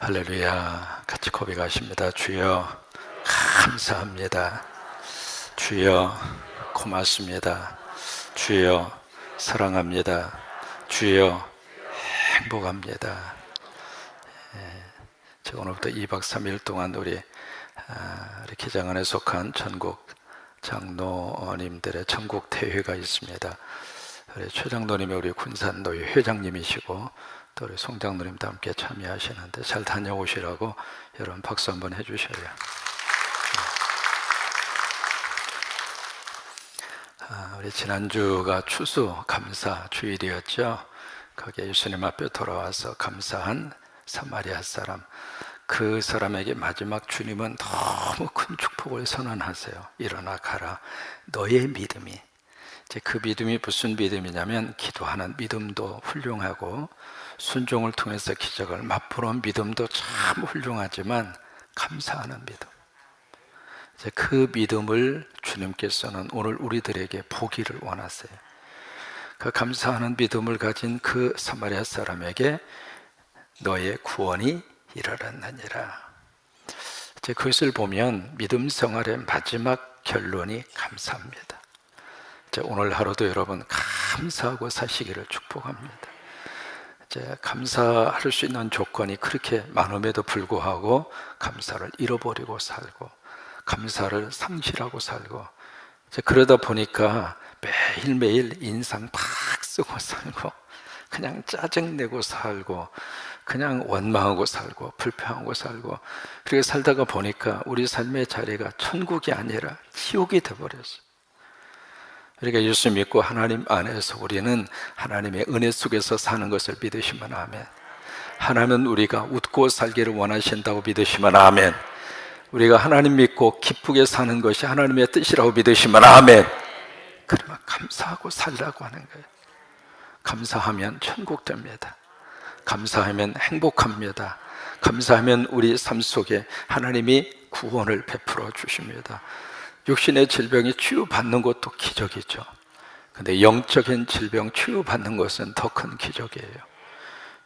할렐루야. 같이 고백하십니다. 주여 감사합니다. 주여 고맙습니다. 주여 사랑합니다. 주여 행복합니다. 제가 오늘부터 2박 3일 동안 우리 기장안에 속한 전국 장로님들의 전국 대회가 있습니다. 우리 최 장로님이 우리 군산노회 회장님이시고 또 우리 송 장로님도 함께 참여하시는데 잘 다녀오시라고 여러분 박수 한번 해주셔요. 우리 지난주가 추수 감사 주일이었죠. 거기에 예수님 앞에 돌아와서 감사한 사마리아 사람, 그 사람에게 마지막 주님은 너무 큰 축복을 선언하세요. 일어나 가라. 너의 믿음이, 이제 그 믿음이 무슨 믿음이냐면 기도하는 믿음도 훌륭하고 순종을 통해서 기적을 맛보는 믿음도 참 훌륭하지만 감사하는 믿음, 이제 그 믿음을 주님께서는 오늘 우리들에게 보기를 원하세요. 그 감사하는 믿음을 가진 그 사마리아 사람에게 너의 구원이 이르렀느니라. 이제 그것을 보면 믿음 생활의 마지막 결론이 감사합니다. 이제 오늘 하루도 여러분 감사하고 사시기를 축복합니다. 이제 감사할 수 있는 조건이 그렇게 많음에도 불구하고 감사를 잃어버리고 살고 감사를 상실하고 살고, 이제 그러다 보니까 매일매일 인상 팍 쓰고 살고 그냥 짜증내고 살고 그냥 원망하고 살고 불평하고 살고, 그렇게 살다가 보니까 우리 삶의 자리가 천국이 아니라 지옥이 되어버렸어요. 그러니까 예수 믿고 하나님 안에서 우리는 하나님의 은혜 속에서 사는 것을 믿으시면 아멘. 하나님은 우리가 웃고 살기를 원하신다고 믿으시면 아멘. 우리가 하나님 믿고 기쁘게 사는 것이 하나님의 뜻이라고 믿으시면 아멘. 그러면 감사하고 살라고 하는 거예요. 감사하면 천국 됩니다. 감사하면 행복합니다. 감사하면 우리 삶 속에 하나님이 구원을 베풀어 주십니다. 육신의 질병이 치유받는 것도 기적이죠. 근데 영적인 질병 치유받는 것은 더 큰 기적이에요.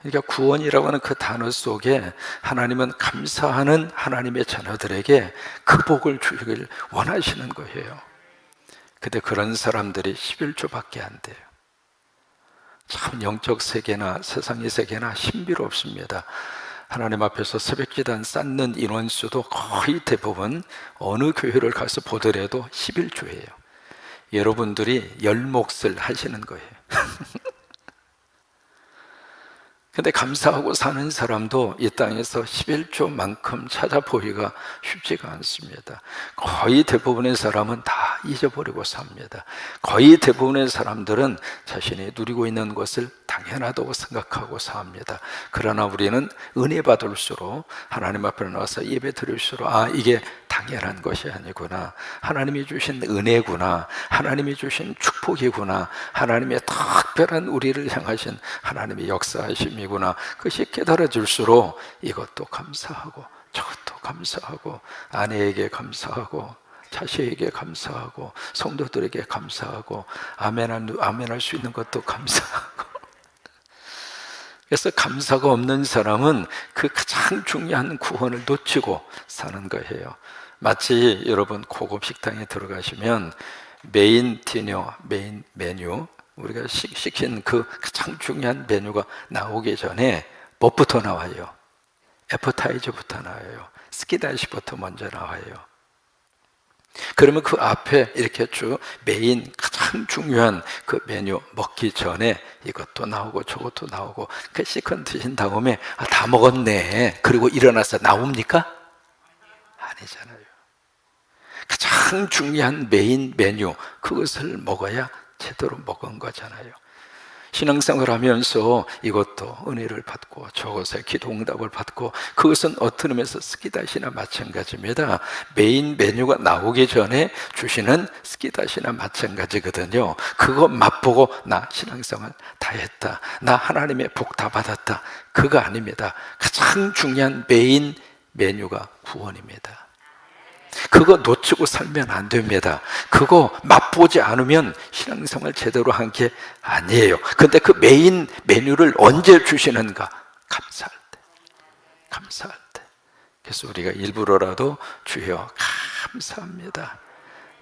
그러니까 구원이라고 하는 그 단어 속에 하나님은 감사하는 하나님의 자녀들에게 그 복을 주기를 원하시는 거예요. 근데 그런 사람들이 11조밖에 안 돼요. 참 영적 세계나 세상의 세계나 신비롭습니다. 하나님 앞에서 새벽기도한 쌓는 인원수도 거의 대부분 어느 교회를 가서 보더라도 11조예요. 여러분들이 열 몫을 하시는 거예요. 근데 감사하고 사는 사람도 이 땅에서 11조만큼 찾아보기가 쉽지가 않습니다. 거의 대부분의 사람은 다 잊어버리고 삽니다. 거의 대부분의 사람들은 자신이 누리고 있는 것을 당연하다고 생각하고 삽니다. 그러나 우리는 은혜 받을수록 하나님 앞에 나와서 예배 드릴수록 이게 당연한 것이 아니구나, 하나님이 주신 은혜구나, 하나님이 주신 축복이구나, 하나님의 특별한 우리를 향하신 하나님의 역사하심이구나, 그것이 깨달아질수록 이것도 감사하고 저것도 감사하고 아내에게 감사하고 자식에게 감사하고 성도들에게 감사하고 아멘할 수 있는 것도 감사하고. 그래서 감사가 없는 사람은 그 가장 중요한 구원을 놓치고 사는 거예요. 마치 여러분 고급 식당에 들어가시면 메인 디너, 메인 메뉴, 우리가 시킨 그 가장 중요한 메뉴가 나오기 전에 뭐부터 나와요? 애퍼타이저부터 나와요. 스키다시부터 먼저 나와요. 그러면 그 앞에 이렇게 쭉 메인 가장 중요한 그 메뉴 먹기 전에 이것도 나오고 저것도 나오고, 그 시컨 드신 다음에 다 먹었네 그리고 일어나서 나옵니까? 아니잖아요. 가장 중요한 메인 메뉴, 그것을 먹어야 제대로 먹은 거잖아요. 신앙생활 하면서 이것도 은혜를 받고 저것에 기도 응답을 받고, 그것은 어떤 의미에서 스키다시나 마찬가지입니다. 메인 메뉴가 나오기 전에 주시는 스키다시나 마찬가지거든요. 그거 맛보고 나 신앙생활 다 했다, 나 하나님의 복 다 받았다, 그거 아닙니다. 가장 중요한 메인 메뉴가 구원입니다. 그거 놓치고 살면 안 됩니다. 그거 맛보지 않으면 신앙생활 제대로 한 게 아니에요. 근데 그 메인 메뉴를 언제 주시는가? 감사할 때. 감사할 때. 그래서 우리가 일부러라도 주여 감사합니다,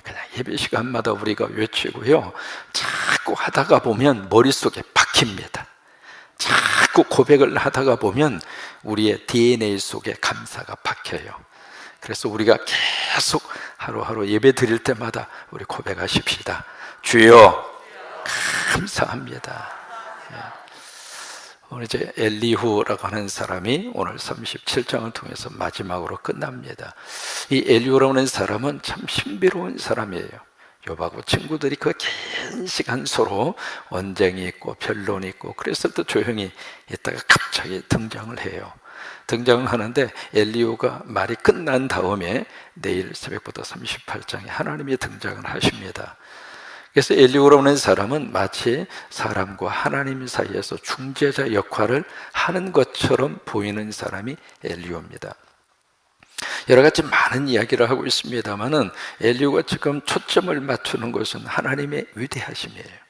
그냥 예배 시간마다 우리가 외치고요, 자꾸 하다가 보면 머릿속에 박힙니다. 자꾸 고백을 하다가 보면 우리의 DNA 속에 감사가 박혀요. 그래서 우리가 계속 하루하루 예배 드릴 때마다 우리 고백하십시다. 주여 감사합니다. 오늘 이제 엘리후라고 하는 사람이 오늘 37장을 통해서 마지막으로 끝납니다. 이 엘리후라고 하는 사람은 참 신비로운 사람이에요. 욥하고 친구들이 그 긴 시간 서로 언쟁이 있고 변론이 있고 그랬을 때 조용히 있다가 갑자기 등장을 해요. 등장을 하는데 엘리후가 말이 끝난 다음에 내일 새벽부터 38장에 하나님이 등장을 하십니다. 그래서 엘리후라고 하는 사람은 마치 사람과 하나님 사이에서 중재자 역할을 하는 것처럼 보이는 사람이 엘리후입니다. 여러 가지 많은 이야기를 하고 있습니다만은 엘리후가 지금 초점을 맞추는 것은 하나님의 위대하심이에요.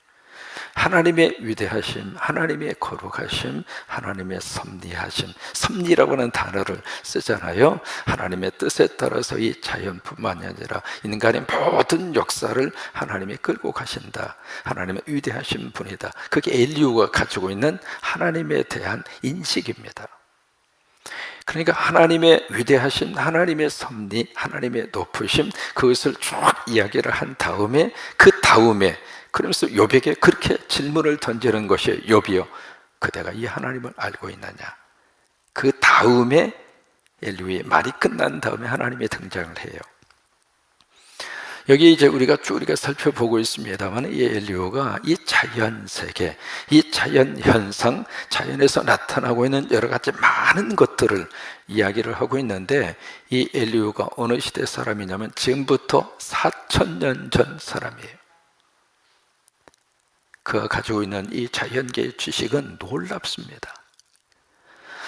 하나님의 위대하심, 하나님의 거룩하심, 하나님의 섭리하심. 섭리라고 하는 단어를 쓰잖아요. 하나님의 뜻에 따라서 이 자연뿐만이 아니라 인간의 모든 역사를 하나님이 끌고 가신다. 하나님의 위대하신 분이다. 그게 엘리후가 가지고 있는 하나님에 대한 인식입니다. 그러니까 하나님의 위대하신, 하나님의 섭리, 하나님의 높으심, 그것을 쭉 이야기를 한 다음에 그 다음에 그러면서 욥에게 그렇게 질문을 던지는 것이, 욥이여 그대가 이 하나님을 알고 있느냐. 그 다음에 엘리후의 말이 끝난 다음에 하나님이 등장을 해요. 여기 이제 우리가 쭉 살펴보고 있습니다만 이 엘리후가 이 자연 세계, 이 자연 현상, 자연에서 나타나고 있는 여러 가지 많은 것들을 이야기를 하고 있는데, 이 엘리후가 어느 시대 사람이냐면 지금부터 4000년 전 사람이에요. 그가 가지고 있는 이 자연계의 지식은 놀랍습니다.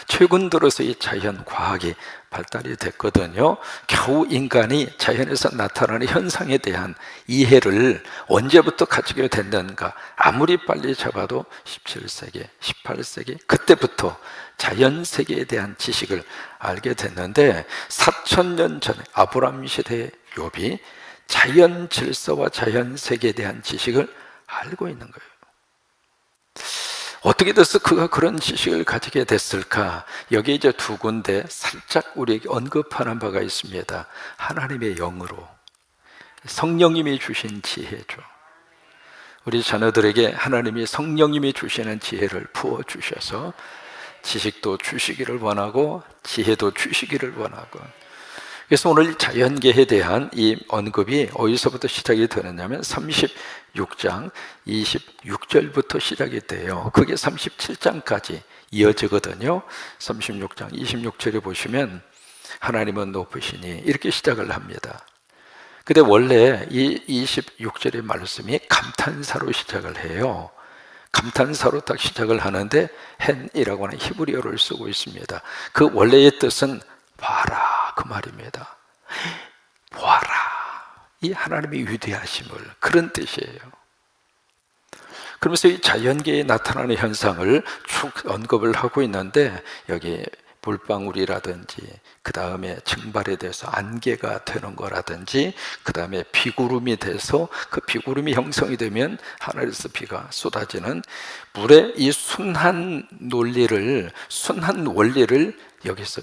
최근 들어서 이 자연 과학이 발달이 됐거든요. 겨우 인간이 자연에서 나타나는 현상에 대한 이해를 언제부터 가지게 됐는가. 아무리 빨리 잡아도 17세기, 18세기 그때부터 자연 세계에 대한 지식을 알게 됐는데, 4000년 전에 아브라함 시대의 욥이 자연 질서와 자연 세계에 대한 지식을 알고 있는 거예요. 어떻게 돼서 그가 그런 지식을 가지게 됐을까? 여기 이제 두 군데 살짝 우리에게 언급하는 바가 있습니다. 하나님의 영으로, 성령님이 주신 지혜죠. 우리 자녀들에게 하나님이 성령님이 주시는 지혜를 부어주셔서 지식도 주시기를 원하고 지혜도 주시기를 원하고, 그래서 오늘 자연계에 대한 이 언급이 어디서부터 시작이 되느냐면 36장 26절부터 시작이 돼요. 그게 37장까지 이어지거든요. 36장 26절에 보시면 하나님은 높으시니 이렇게 시작을 합니다. 근데 원래 이 26절의 말씀이 감탄사로 시작을 해요. 감탄사로 딱 시작을 하는데 헨이라고 하는 히브리어를 쓰고 있습니다. 그 원래의 뜻은 봐라 그 말입니다. 보아라, 이 하나님의 위대하심을, 그런 뜻이에요. 그러면서 이 자연계에 나타나는 현상을 쭉 언급을 하고 있는데, 여기 물방울이라든지 그 다음에 증발에 대해서 안개가 되는 거라든지 그 다음에 비구름이 돼서 그 비구름이 형성이 되면 하늘에서 비가 쏟아지는 물의 이 순한 논리를, 순한 원리를 여기서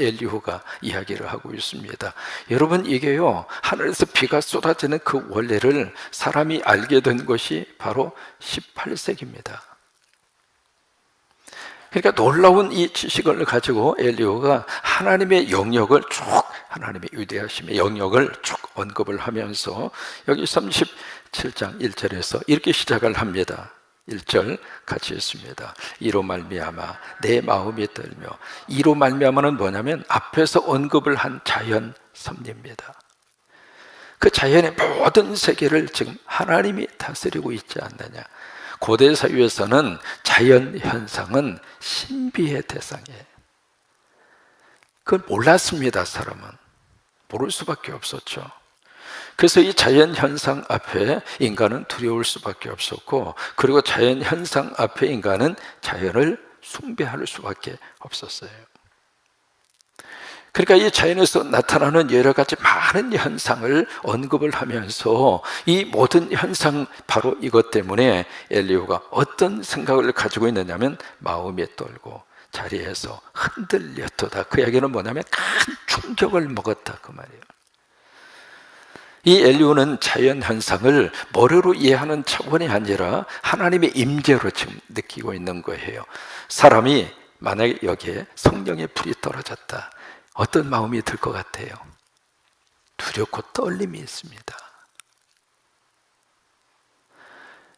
엘리후가 이야기를 하고 있습니다. 여러분, 이게요, 하늘에서 비가 쏟아지는 그 원리를 사람이 알게 된 것이 바로 18세기입니다. 그러니까 놀라운 이 지식을 가지고 엘리후가 하나님의 영역을 쭉, 하나님의 위대하심의 영역을 쭉 언급을 하면서 여기 37장 1절에서 이렇게 시작을 합니다. 1절 같이 읽습니다. 이로 말미암아 내 마음이 떨며, 이로 말미암아는 뭐냐면 앞에서 언급을 한 자연 섭리입니다. 그 자연의 모든 세계를 지금 하나님이 다스리고 있지 않느냐. 고대 사회에서는 자연 현상은 신비의 대상이에요. 그걸 몰랐습니다. 사람은 모를 수밖에 없었죠. 그래서 이 자연 현상 앞에 인간은 두려울 수밖에 없었고, 그리고 자연 현상 앞에 인간은 자연을 숭배할 수밖에 없었어요. 그러니까 이 자연에서 나타나는 여러 가지 많은 현상을 언급을 하면서 이 모든 현상, 바로 이것 때문에 엘리후가 어떤 생각을 가지고 있느냐면 마음이 떨고 자리에서 흔들렸도다. 그 이야기는 뭐냐면 큰 충격을 먹었다, 그 말이에요. 이 엘리후는 자연 현상을 머리로 이해하는 차원이 아니라 하나님의 임재로 지금 느끼고 있는 거예요. 사람이 만약에 여기에 성령의 불이 떨어졌다, 어떤 마음이 들 것 같아요? 두렵고 떨림이 있습니다.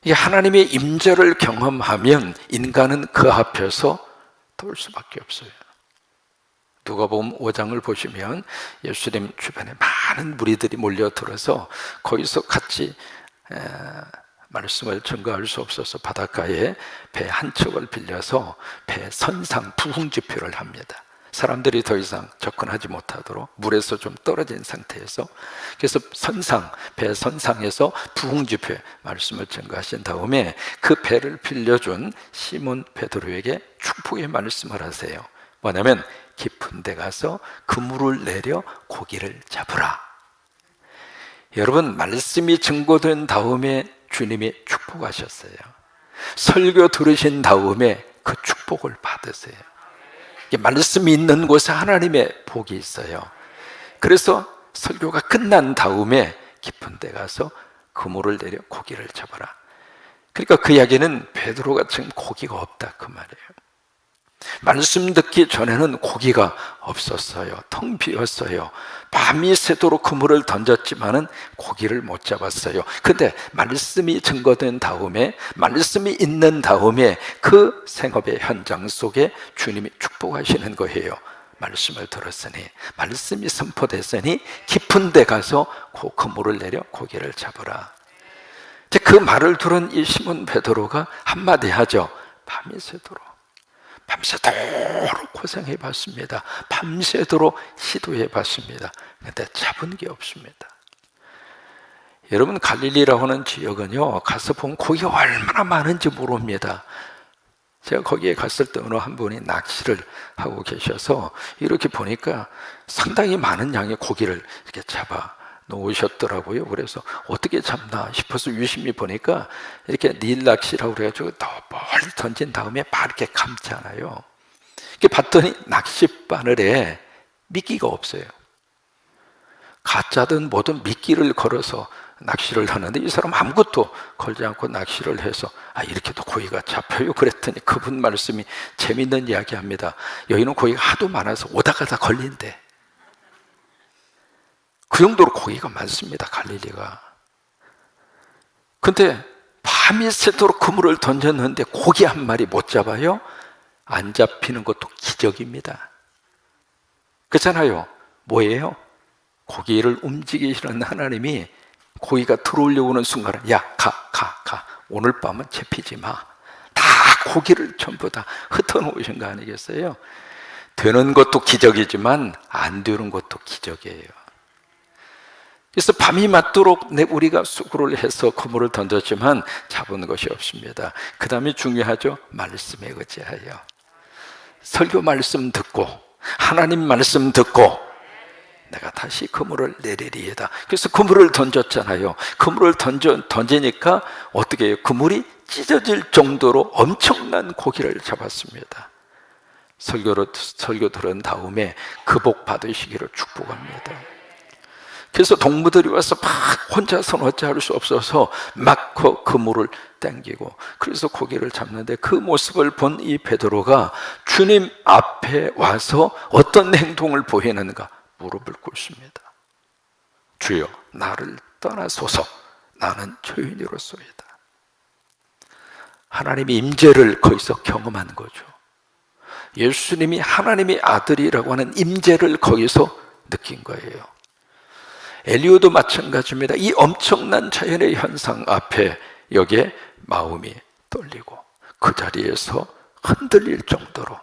이 하나님의 임재를 경험하면 인간은 그 앞에서 떨 수밖에 없어요. 누가복음 5장을 보시면 예수님 주변에 많은 무리들이 몰려들어서 거기서 같이 말씀을 증거할 수 없어서 바닷가에 배 한 척을 빌려서 배 선상 부흥집회를 합니다. 사람들이 더 이상 접근하지 못하도록 물에서 좀 떨어진 상태에서, 그래서 배 선상에서 부흥집회 말씀을 증거하신 다음에 그 배를 빌려준 시몬 베드로에게 축복의 말씀을 하세요. 뭐냐면 깊은 데 가서 그물을 내려 고기를 잡으라. 여러분, 말씀이 증거된 다음에 주님이 축복하셨어요. 설교 들으신 다음에 그 축복을 받으세요. 말씀이 있는 곳에 하나님의 복이 있어요. 그래서 설교가 끝난 다음에 깊은 데 가서 그물을 내려 고기를 잡아라. 그러니까 그 이야기는 베드로가 지금 고기가 없다, 그 말이에요. 말씀 듣기 전에는 고기가 없었어요. 텅 비었어요. 밤이 새도록 그물을 던졌지만은 고기를 못 잡았어요. 근데 말씀이 증거된 다음에, 말씀이 있는 다음에 그 생업의 현장 속에 주님이 축복하시는 거예요. 말씀을 들었으니, 말씀이 선포됐으니 깊은 데 가서 그 그물을 내려 고기를 잡으라. 그 말을 들은 이 시몬 베드로가 한마디 하죠. 밤이 새도록, 밤새도록 고생해 봤습니다. 밤새도록 시도해 봤습니다. 근데 잡은 게 없습니다. 여러분, 갈릴리라고 하는 지역은요, 가서 보면 고기가 얼마나 많은지 모릅니다. 제가 거기에 갔을 때 어느 한 분이 낚시를 하고 계셔서 이렇게 보니까 상당히 많은 양의 고기를 이렇게 잡아 놓으셨더라고요. 그래서 어떻게 잡나 싶어서 유심히 보니까 이렇게 닐 낚시라고 그래가지고 더 멀리 던진 다음에 막 이렇게 감잖아요. 이렇게 봤더니 낚싯바늘에 미끼가 없어요. 가짜든 뭐든 미끼를 걸어서 낚시를 하는데 이 사람 아무것도 걸지 않고 낚시를 해서 이렇게도 고기가 잡혀요? 그랬더니 그분 말씀이 재밌는 이야기합니다. 여기는 고기가 하도 많아서 오다 가다 걸린대. 그 정도로 고기가 많습니다, 갈릴리가. 근데 밤이 새도록 그물을 던졌는데 고기 한 마리 못 잡아요? 안 잡히는 것도 기적입니다. 그렇잖아요. 뭐예요? 고기를 움직이시는 하나님이 고기가 들어오려고 하는 순간에 야, 가. 오늘 밤은 잡히지 마. 다 고기를 전부 다 흩어놓으신 거 아니겠어요? 되는 것도 기적이지만 안 되는 것도 기적이에요. 그래서 밤이 맞도록 우리가 수고를 해서 그물을 던졌지만 잡은 것이 없습니다. 그 다음에 중요하죠. 말씀에 의지하여 설교 말씀 듣고 하나님 말씀 듣고 내가 다시 그물을 내리리이다. 그래서 그물을 던졌잖아요. 그물을 던지니까 어떻게 해요? 그물이 찢어질 정도로 엄청난 고기를 잡았습니다. 설교 들은 다음에 그 복 받으시기를 축복합니다. 그래서 동무들이 와서 막 혼자서는 어찌할 수 없어서 막 그 그물을 당기고 그래서 고기를 잡는데, 그 모습을 본 이 베드로가 주님 앞에 와서 어떤 행동을 보이는가? 무릎을 꿇습니다. 주여, 나를 떠나소서. 나는 죄인으로소이다. 하나님의 임재를 거기서 경험한 거죠. 예수님이 하나님의 아들이라고 하는 임재를 거기서 느낀 거예요. 엘리후도 마찬가지입니다. 이 엄청난 자연의 현상 앞에 여기에 마음이 떨리고 그 자리에서 흔들릴 정도로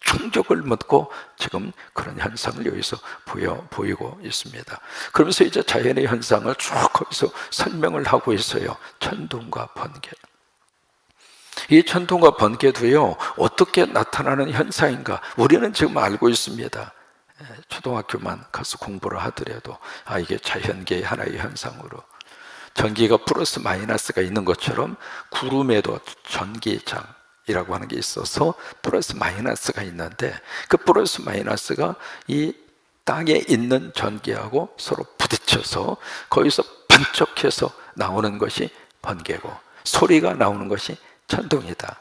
충격을 먹고 지금 그런 현상을 여기서 보이고 있습니다. 그러면서 이제 자연의 현상을 쭉 거기서 설명을 하고 있어요. 천둥과 번개. 이 천둥과 번개도요, 어떻게 나타나는 현상인가? 우리는 지금 알고 있습니다. 초등학교만 가서 공부를 하더라도 이게 자연계의 하나의 현상으로 전기가 플러스 마이너스가 있는 것처럼 구름에도 전기장이라고 하는 게 있어서 플러스 마이너스가 있는데 그 플러스 마이너스가 이 땅에 있는 전기하고 서로 부딪혀서 거기서 번쩍해서 나오는 것이 번개고 소리가 나오는 것이 천둥이다.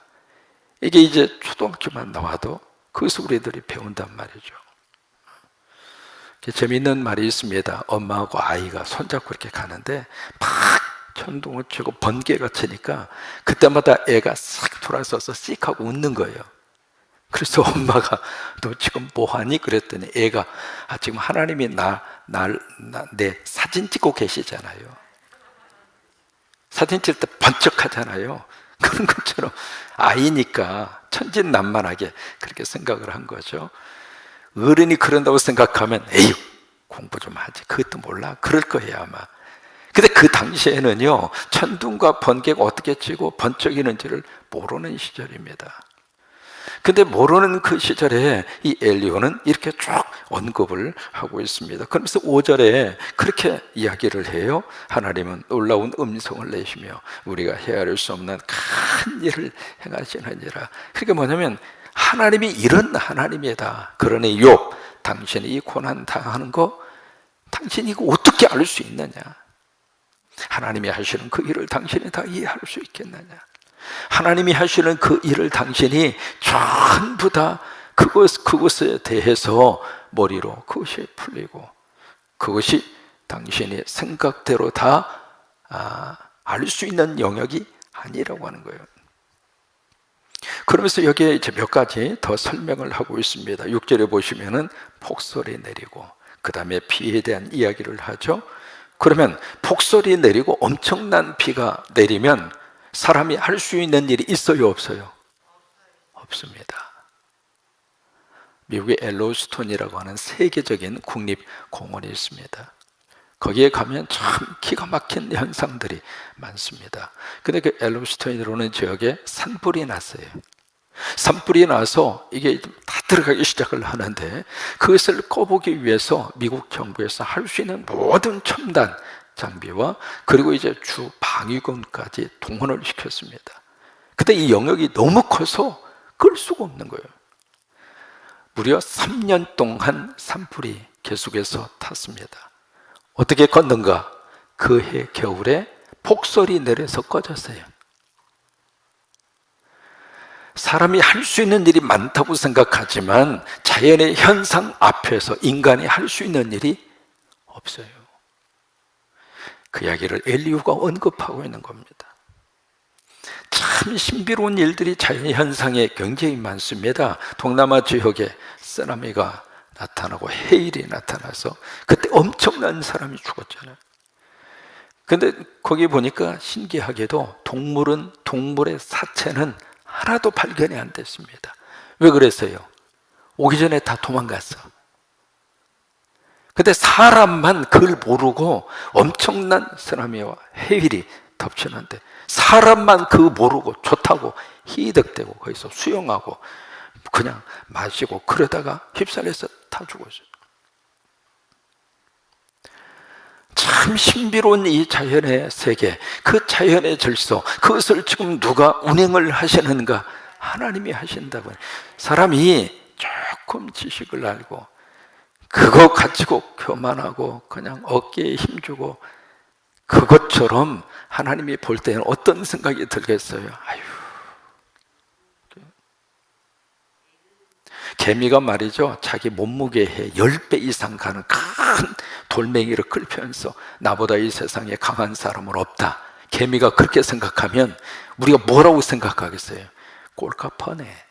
이게 이제 초등학교만 나와도 그것을 우리들이 배운단 말이죠. 재미있는 말이 있습니다. 엄마하고 아이가 손잡고 이렇게 가는데 막 천둥을 치고 번개가 치니까 그때마다 애가 싹 돌아서서 씩 하고 웃는 거예요. 그래서 엄마가 너 지금 뭐하니? 그랬더니 애가 지금 하나님이 내 사진 찍고 계시잖아요. 사진 찍을 때 번쩍하잖아요. 그런 것처럼 아이니까 천진난만하게 그렇게 생각을 한 거죠. 어른이 그런다고 생각하면 에휴 공부 좀 하지 그것도 몰라 그럴 거예요 아마. 근데 그 당시에는요 천둥과 번개가 어떻게 치고 번쩍이는지를 모르는 시절입니다. 근데 모르는 그 시절에 이 엘리야는 이렇게 쭉 언급을 하고 있습니다. 그러면서 5절에 그렇게 이야기를 해요. 하나님은 놀라운 음성을 내시며 우리가 헤아릴 수 없는 큰 일을 행하시느니라. 그게 뭐냐면 하나님이 이런 하나님이다. 그러니 욥 당신이 이 고난 당하는 거 당신이 이거 어떻게 알 수 있느냐? 하나님이 하시는 그 일을 당신이 다 이해할 수 있겠느냐? 하나님이 하시는 그 일을 당신이 전부 다 그것에 대해서 머리로 그것이 풀리고 그것이 당신의 생각대로 다 알 수 있는 영역이 아니라고 하는 거예요. 그러면서 여기에 이제 몇 가지 더 설명을 하고 있습니다. 6절에 보시면은 폭설이 내리고 그 다음에 비에 대한 이야기를 하죠. 그러면 폭설이 내리고 엄청난 비가 내리면 사람이 할 수 있는 일이 있어요, 없어요? 없습니다. 미국의 엘로스톤이라고 하는 세계적인 국립공원이 있습니다. 거기에 가면 참 기가 막힌 현상들이 많습니다. 근데 그 엘로스톤이라는 지역에 산불이 났어요. 산불이 나서 이게 다 들어가기 시작을 하는데 그것을 꺼보기 위해서 미국 정부에서 할 수 있는 모든 첨단 장비와 그리고 이제 주 방위군까지 동원을 시켰습니다. 근데 이 영역이 너무 커서 끌 수가 없는 거예요. 무려 3년 동안 산불이 계속해서 탔습니다. 어떻게 껐는가? 그 해 겨울에 폭설이 내려서 꺼졌어요. 사람이 할 수 있는 일이 많다고 생각하지만 자연의 현상 앞에서 인간이 할 수 있는 일이 없어요. 그 이야기를 엘리후가 언급하고 있는 겁니다. 참 신비로운 일들이 자연 현상에 굉장히 많습니다. 동남아 지역에 쓰나미가 나타나고 해일이 나타나서 그때 엄청난 사람이 죽었잖아요. 근데 거기 보니까 신기하게도 동물의 사체는 하나도 발견이 안 됐습니다. 왜 그랬어요? 오기 전에 다 도망갔어. 근데 사람만 그걸 모르고 엄청난 쓰나미와 해일이 덮치는데 사람만 그거 모르고 좋다고 희덕대고 거기서 수영하고 그냥 마시고 그러다가 휩쓸려서 다 죽었어요. 참 신비로운 이 자연의 세계, 그 자연의 질서, 그것을 지금 누가 운행을 하시는가? 하나님이 하신다고. 사람이 조금 지식을 알고 그거 가지고 교만하고 그냥 어깨에 힘주고 그것처럼 하나님이 볼 때는 어떤 생각이 들겠어요? 아유, 개미가 말이죠, 자기 몸무게의 10배 이상 가는 큰 돌멩이를 끌면서 나보다 이 세상에 강한 사람은 없다. 개미가 그렇게 생각하면 우리가 뭐라고 생각하겠어요? 꼴값하네.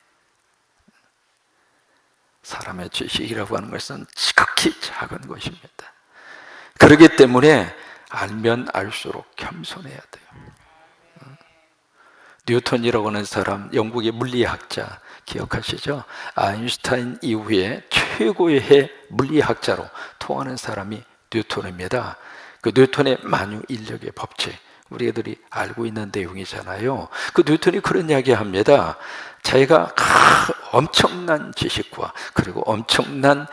사람의 지식이라고 하는 것은 지극히 작은 것입니다. 그렇기 때문에 알면 알수록 겸손해야 돼요. 뉴턴이라고 하는 사람, 영국의 물리학자 기억하시죠? 아인슈타인 이후에 최고의 물리학자로 통하는 사람이 뉴턴입니다. 그 뉴턴의 만유인력의 법칙, 우리들이 알고 있는 내용이잖아요. 그 뉴턴이 그런 이야기 합니다. 자기가 엄청난 지식과 그리고 엄청난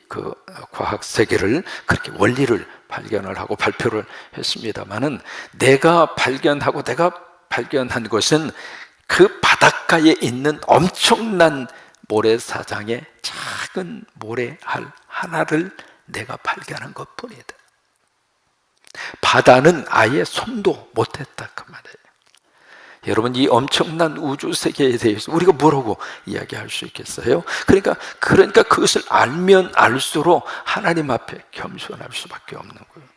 그 과학 세계를 그렇게 원리를 발견을 하고 발표를 했습니다만은 내가 발견한 것은 그 바닷가에 있는 엄청난 모래사장의 작은 모래알 하나를 내가 발견한 것뿐이다. 바다는 아예 손도 못했다 그 말이에요. 여러분, 이 엄청난 우주 세계에 대해서 우리가 뭐라고 이야기할 수 있겠어요? 그러니까 그것을 알면 알수록 하나님 앞에 겸손할 수밖에 없는 거예요.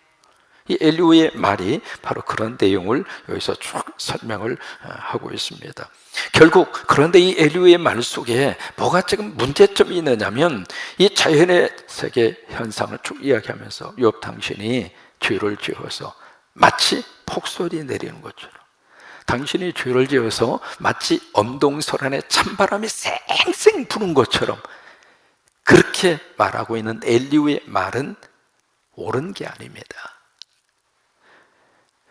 이 엘리후의 말이 바로 그런 내용을 여기서 쭉 설명을 하고 있습니다. 결국 그런데 이 엘리후의 말 속에 뭐가 지금 문제점이 있느냐면 이 자연의 세계 현상을 쭉 이야기하면서 욥 당신이 죄를 지어서 마치 폭설이 내리는 것처럼, 당신이 죄를 지어서 마치 엄동설안에 찬바람이 쌩쌩 부는 것처럼 그렇게 말하고 있는 엘리후의 말은 옳은 게 아닙니다.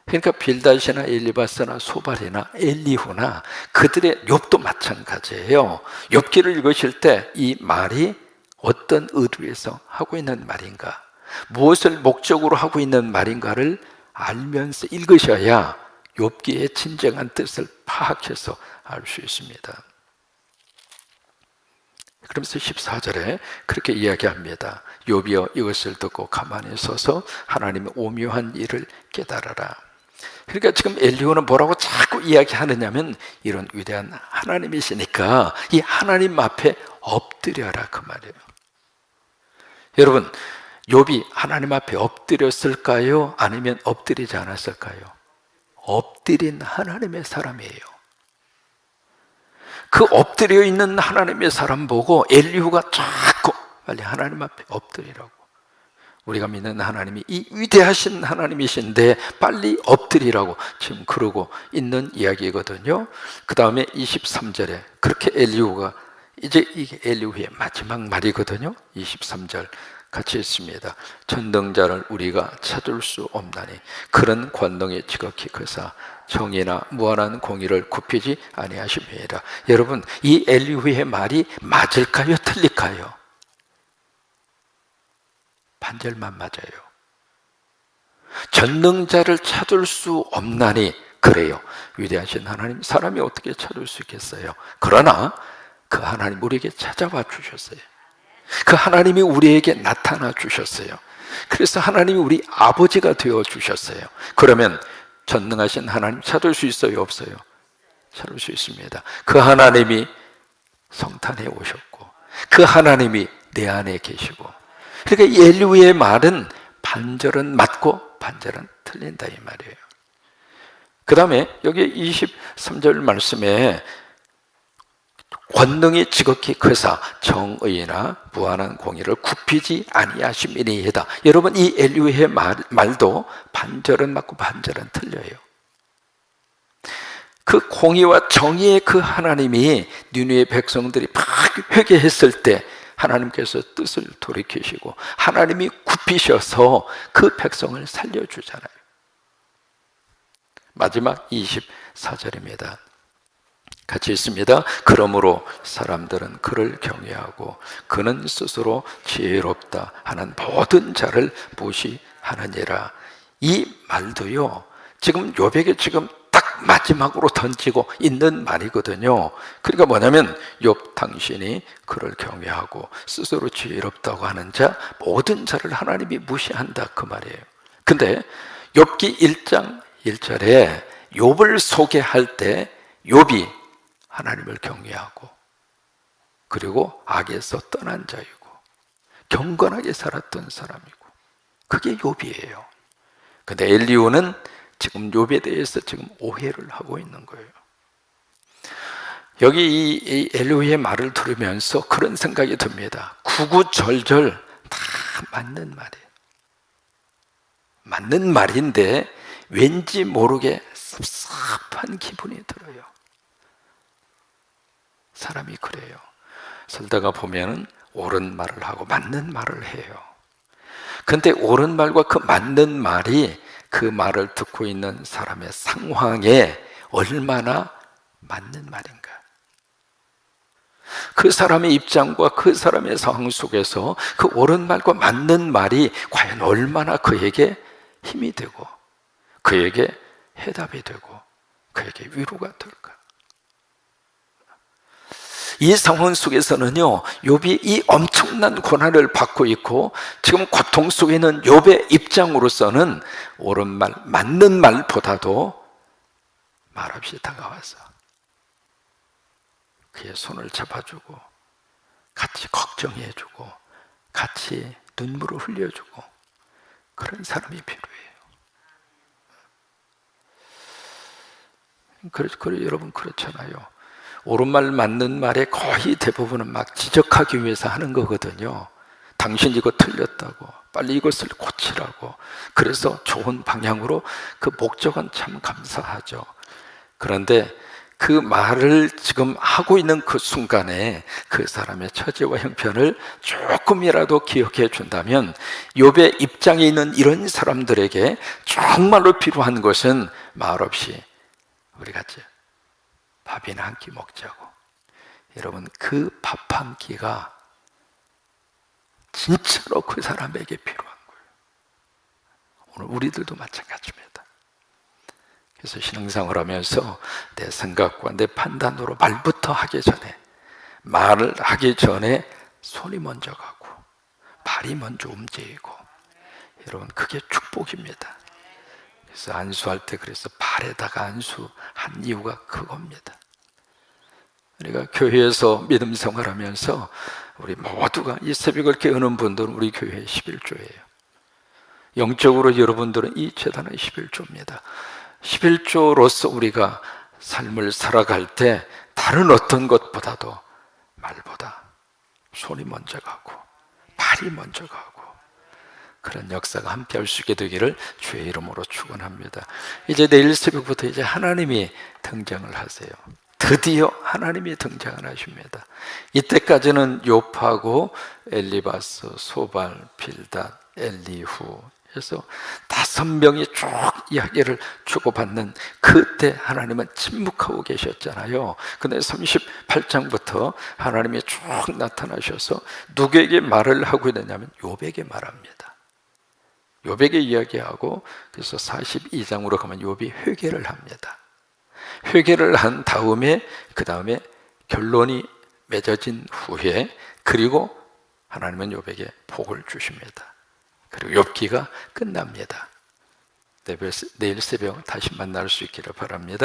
그러니까 빌닷이나 엘리바스나 소발이나 엘리후나 그들의 욥도 마찬가지예요. 욥기를 읽으실 때 이 말이 어떤 의도에서 하고 있는 말인가, 무엇을 목적으로 하고 있는 말인가를 알면서 읽으셔야 욥기의 진정한 뜻을 파악해서 알 수 있습니다. 그러면서 14절에 그렇게 이야기합니다. 욥이여 이것을 듣고 가만히 서서 하나님의 오묘한 일을 깨달아라. 그러니까 지금 엘리후는 뭐라고 자꾸 이야기하느냐면 이런 위대한 하나님이시니까 이 하나님 앞에 엎드려라 그 말이에요. 여러분, 욥이 하나님 앞에 엎드렸을까요? 아니면 엎드리지 않았을까요? 엎드린 하나님의 사람이에요. 그 엎드려 있는 하나님의 사람 보고 엘리후가 자꾸 빨리 하나님 앞에 엎드리라고. 우리가 믿는 하나님이 이 위대하신 하나님이신데 빨리 엎드리라고 지금 그러고 있는 이야기거든요. 그 다음에 23절에 그렇게 엘리후가, 이제 이게 엘리후의 마지막 말이거든요. 23절 같이 있습니다. 전능자를 우리가 찾을 수 없나니 그런 권능이 지극히 크사 정의나 무한한 공의를 굽히지 아니하심이라. 여러분, 이 엘리후의 말이 맞을까요? 틀릴까요? 반절만 맞아요. 전능자를 찾을 수 없나니, 그래요. 위대하신 하나님, 사람이 어떻게 찾을 수 있겠어요? 그러나 그 하나님 우리에게 찾아와 주셨어요. 그 하나님이 우리에게 나타나 주셨어요. 그래서 하나님이 우리 아버지가 되어 주셨어요. 그러면 전능하신 하나님 찾을 수 있어요? 없어요? 찾을 수 있습니다. 그 하나님이 성탄에 오셨고 그 하나님이 내 안에 계시고, 그러니까 이 엘리후의 말은 반절은 맞고 반절은 틀린다 이 말이에요. 그 다음에 여기 23절 말씀에 권능이 지극히 크사 정의나 무한한 공의를 굽히지 아니하심이니이다. 여러분, 이 엘리후의 말도 반절은 맞고 반절은 틀려요. 그 공의와 정의의 그 하나님이 니느웨 백성들이 막 회개했을 때 하나님께서 뜻을 돌이키시고 하나님이 굽히셔서 그 백성을 살려주잖아요. 마지막 24절입니다. 같이 있습니다. 그러므로 사람들은 그를 경외하고 그는 스스로 지혜롭다 하는 모든 자를 무시하느니라. 이 말도요, 지금 욥에게 지금 딱 마지막으로 던지고 있는 말이거든요. 그러니까 뭐냐면 욥 당신이 그를 경외하고 스스로 지혜롭다고 하는 자 모든 자를 하나님이 무시한다 그 말이에요. 근데 욥기 1장 1절에 욥을 소개할 때 욥이 하나님을 경외하고 그리고 악에서 떠난 자이고 경건하게 살았던 사람이고, 그게 욥이에요. 근데 엘리후는 지금 욥에 대해서 지금 오해를 하고 있는 거예요. 여기 이 엘리후의 말을 들으면서 그런 생각이 듭니다. 구구절절 다 맞는 말이에요. 맞는 말인데 왠지 모르게 섭섭한 기분이 들어요. 사람이 그래요. 살다가 보면은 옳은 말을 하고 맞는 말을 해요. 근데 옳은 말과 그 맞는 말이 그 말을 듣고 있는 사람의 상황에 얼마나 맞는 말인가, 그 사람의 입장과 그 사람의 상황 속에서 그 옳은 말과 맞는 말이 과연 얼마나 그에게 힘이 되고 그에게 해답이 되고 그에게 위로가 될까? 이 상황 속에서는요, 욥이 이 엄청난 고난을 받고 있고 지금 고통 속에 있는 욥의 입장으로서는 옳은 말, 맞는 말보다도 말없이 다가와서 그의 손을 잡아주고 같이 걱정해주고 같이 눈물을 흘려주고 그런 사람이 필요해요. 그래, 여러분 그렇잖아요. 옳은 말 맞는 말의 거의 대부분은 막 지적하기 위해서 하는 거거든요. 당신 이거 틀렸다고, 빨리 이것을 고치라고. 그래서 좋은 방향으로 그 목적은 참 감사하죠. 그런데 그 말을 지금 하고 있는 그 순간에 그 사람의 처지와 형편을 조금이라도 기억해 준다면 욥의 입장에 있는 이런 사람들에게 정말로 필요한 것은 말없이 우리 같이 밥이나 한 끼 먹자고. 여러분, 그 밥 한 끼가 진짜로 그 사람에게 필요한 거예요. 오늘 우리들도 마찬가지입니다. 그래서 신앙생활을 하면서 내 생각과 내 판단으로 말부터 하기 전에, 말을 하기 전에 손이 먼저 가고 발이 먼저 움직이고, 여러분 그게 축복입니다. 그래서 안수할 때 그래서 발에다가 안수한 이유가 그겁니다. 우리가 교회에서 믿음 생활하면서 우리 모두가 이 새벽을 깨우는 분들은 우리 교회의 11조예요. 영적으로 여러분들은 이 재단의 11조입니다. 11조로서 우리가 삶을 살아갈 때 다른 어떤 것보다도 말보다 손이 먼저 가고 발이 먼저 가고 그런 역사가 함께 할 수 있게 되기를 주의 이름으로 축원합니다. 이제 내일 새벽부터 이제 하나님이 등장을 하세요. 드디어 하나님이 등장을 하십니다. 이때까지는 욥하고 엘리바스, 소발, 빌닷, 엘리후 해서 5명이 쭉 이야기를 주고받는 그때 하나님은 침묵하고 계셨잖아요. 근데 38장부터 하나님이 쭉 나타나셔서 누구에게 말을 하고 있느냐면 욥에게 말합니다. 욥에게 이야기하고 그래서 42장으로 가면 욥이 회개를 합니다. 회개를 한 다음에 그 다음에 결론이 맺어진 후에 그리고 하나님은 욥에게 복을 주십니다. 그리고 욥기가 끝납니다. 내일 새벽 다시 만날 수 있기를 바랍니다.